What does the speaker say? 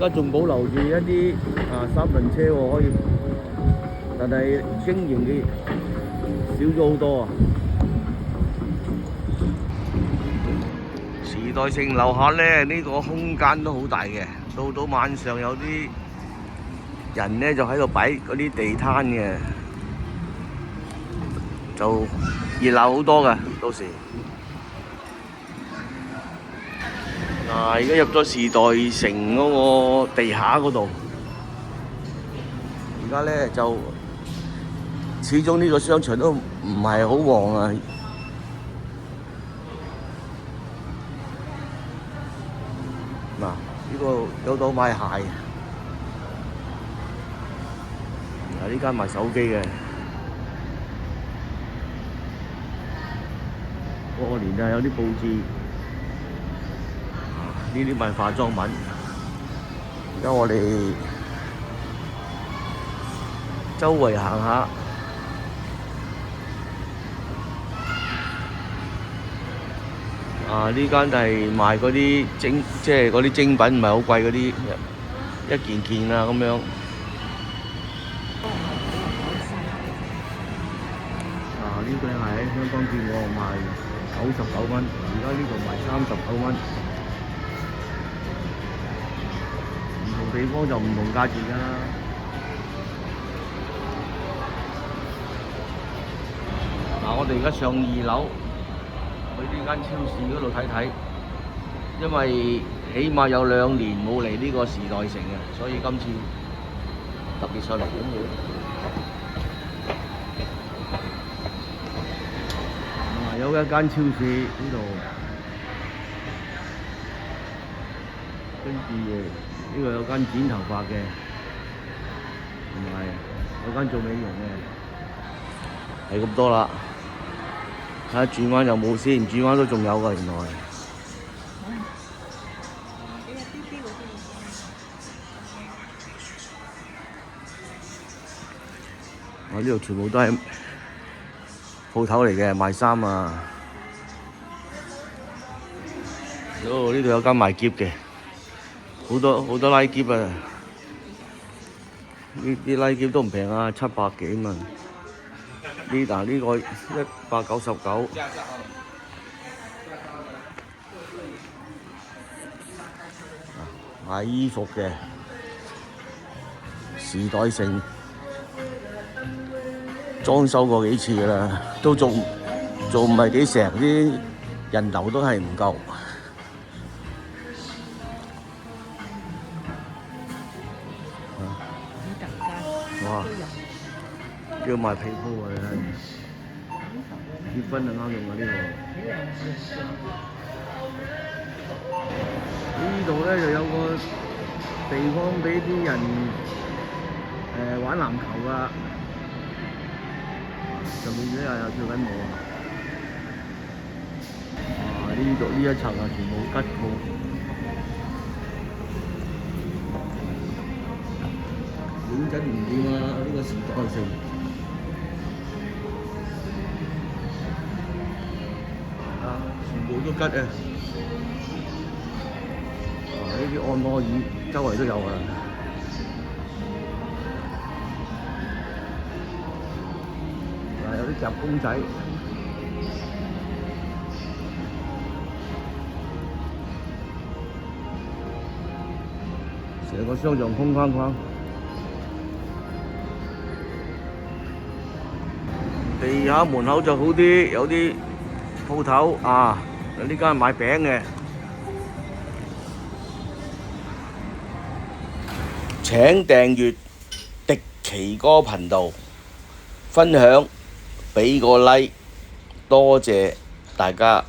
家仲保留住一啲三輪車喎，可以，但係經營嘅少咗好多啊！時代城樓下咧，呢個空間都好大嘅，到晚上有啲人咧就喺度擺嗰啲地攤嘅，就熱鬧好多㗎，到時。而家入咗時代城嗰個地下嗰度，而家咧就始終呢個商場都唔係好旺啊。嗱，呢度有到賣鞋，呢間賣手機嘅，過年啊有啲佈置。呢啲賣化妝品，而家我哋周圍行下，呢間就係賣嗰啲即係嗰啲精品，唔係好貴嗰啲，一件件啊咁樣。呢對鞋喺香港見過賣99蚊，而家呢度賣39蚊。地方就唔同價錢㗎啦。我哋而家上2樓去呢間超市嗰度睇睇，因為起碼有2年冇嚟呢個時代城嘅，所以今次特別上嚟觀摩。有一間超市呢度，跟住呢個有間剪頭髮嘅，同埋有間做美容嘅，係咁多啦。睇下轉彎有冇先，轉彎都仲有㗎原來。呢度全部都係鋪頭嚟嘅，賣衫啊。呢度有間賣喼嘅。好多拉喼啊！呢啲拉喼都唔平啊，700幾蚊。呢個199。賣衣服嘅時代城裝修過幾次㗎啦，都做唔係幾成，啲人流都係唔夠。哇！要賣被鋪啊！結婚就啱用啊呢個。呢度咧就有個地方俾啲人玩籃球啊，上面咧又跳緊舞啊！呢一層啊，全部吉鋪。影真唔掂啊！呢個時代城全部都吉啊！呢啲按摩椅周圍都有啊！有啲夾公仔，成個商場空框框。地下門口就好啲，有啲鋪頭啊，呢間係賣餅嘅。請訂閱迪奇哥頻道，分享俾個 like，多謝大家。